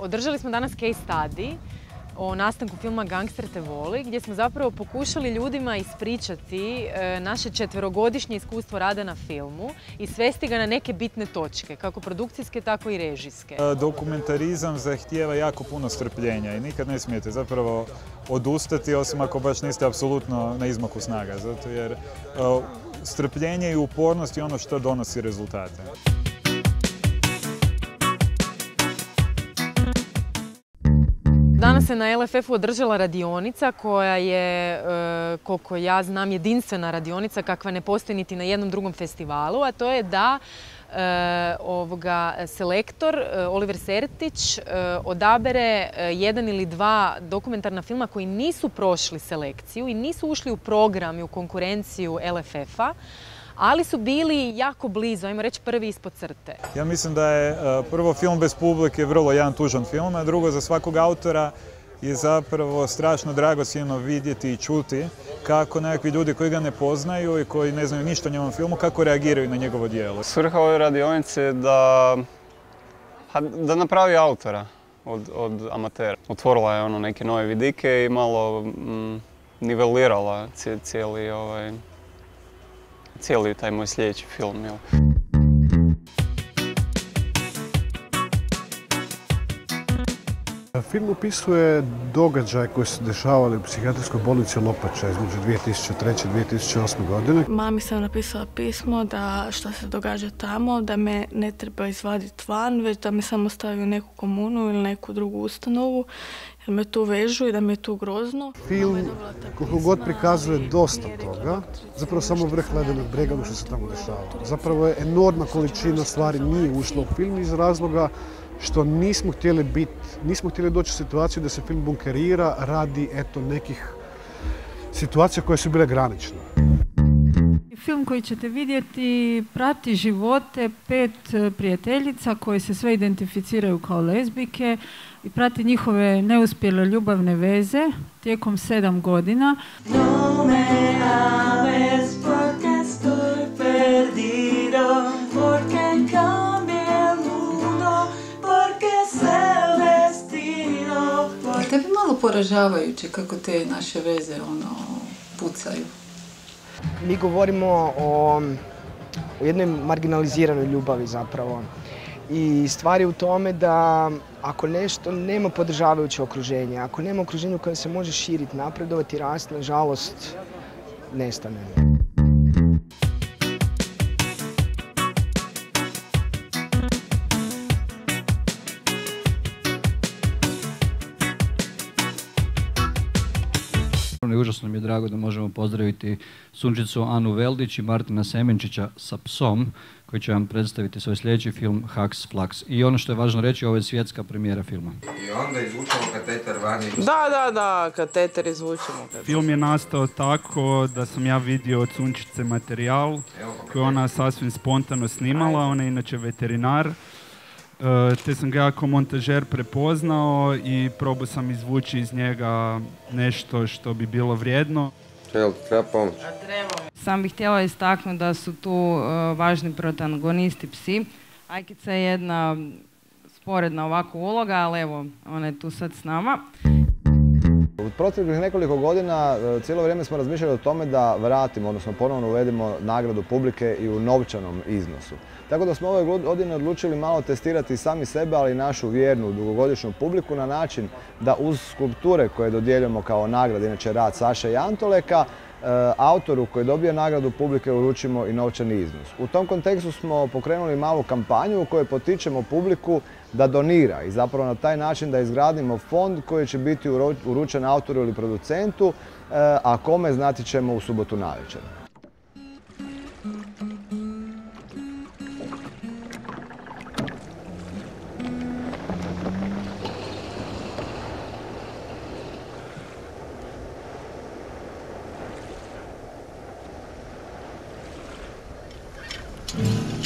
Održali smo danas case study o nastanku filma Gangster te voli, gdje smo zapravo pokušali ljudima ispričati naše 4-godišnje iskustvo rada na filmu i svesti ga na neke bitne točke, kako produkcijske, tako i režijske. Dokumentarizam zahtijeva jako puno strpljenja i nikad ne smijete zapravo odustati, osim ako baš niste apsolutno na izmaku snaga, zato jer strpljenje i upornost je ono što donosi rezultate. Danas se na LFF-u održala radionica koja je, koliko ja znam, jedinstvena radionica kakva ne postoji niti na jednom drugom festivalu, a to je da selektor Oliver Sertić odabere 1 ili 2 dokumentarna filma koji nisu prošli selekciju i nisu ušli u program i u konkurenciju LFF-a, ali su bili jako blizu, ajmo reći prvi ispod crte. Ja mislim da je prvo film bez publike vrlo jedan tužan film, a drugo za svakog autora je zapravo strašno dragocjeno vidjeti i čuti kako nekakvi ljudi koji ga ne poznaju i koji ne znaju ništa o njegovom filmu, kako reagiraju na njegovo djelo. Svrha ove radionice je da napravi autora od amatera. Otvorila je neke nove vidike i malo nivelirala cijeli taj moj sljedeći film. Film opisuje događaje koji su se dešavali u psihijatrijskoj bolnici Lopača između 2003. i 2008. godine. Mami sam napisala pismo da što se događa tamo, da me ne treba izvaditi van, već da me samo stavi u neku komunu ili neku drugu ustanovu, jer me tu vežu i da mi je tu grozno. Film, koliko god prikazuje dosta toga, zapravo samo vrh ledenog brega što se tamo dešavalo. Zapravo je enormna količina stvari nije ušla u film iz razloga što nismo htjeli doći u situaciju da se film bunkerira radi nekih situacija koje su bile granične. Film koji ćete vidjeti prati živote 5 prijateljica koje se sve identificiraju kao lezbijke i prati njihove neuspjele ljubavne veze tijekom 7 godina. No me ames porque estoy perdido, porque cambia el mundo, porque se el destino. Tebi malo poražavajuće kako te naše veze pucaju. Mi govorimo o jednoj marginaliziranoj ljubavi zapravo. I stvar je u tome da ako nešto nema podržavajuće okruženje, ako nema okruženje u kojem se može širiti, napredovati, rasti, nažalost, nestane. Užasno mi je drago da možemo pozdraviti Sunčicu Anu Veldić i Martina Semenčića sa psom, koji će vam predstaviti svoj sljedeći film Haks Flaks. I ono što je važno reći, ovo je svjetska premijera filma. I onda izvučemo kateter vani. Da, kateter izvučemo. Film je nastao tako da sam ja vidio od Sunčice materijal koji ona sasvim spontano snimala. Ona je inače veterinar. Te sam ga kao montažer prepoznao i probao sam izvući iz njega nešto što bi bilo vrijedno. Treba pomoć. Sam bih htjela istaknuti da su tu važni protagonisti psi. Ajkica je jedna sporedna ovako uloga, ali evo, ona je tu sad s nama. U proteklih nekoliko godina cijelo vrijeme smo razmišljali o tome da vratimo, odnosno ponovno uvedemo nagradu publike i u novčanom iznosu. Tako da smo ove godine odlučili malo testirati sami sebe, ali i našu vjernu dugogodišnju publiku na način da uz skulpture koje dodjeljujemo kao nagradu, inače rad Saše Jantoleka, autoru koji dobije nagradu publike uručimo i novčani iznos. U tom kontekstu smo pokrenuli malu kampanju u kojoj potičemo publiku da donira i zapravo na taj način da izgradimo fond koji će biti uručen autoru ili producentu, a kome znati ćemo u subotu navečer. Hvala.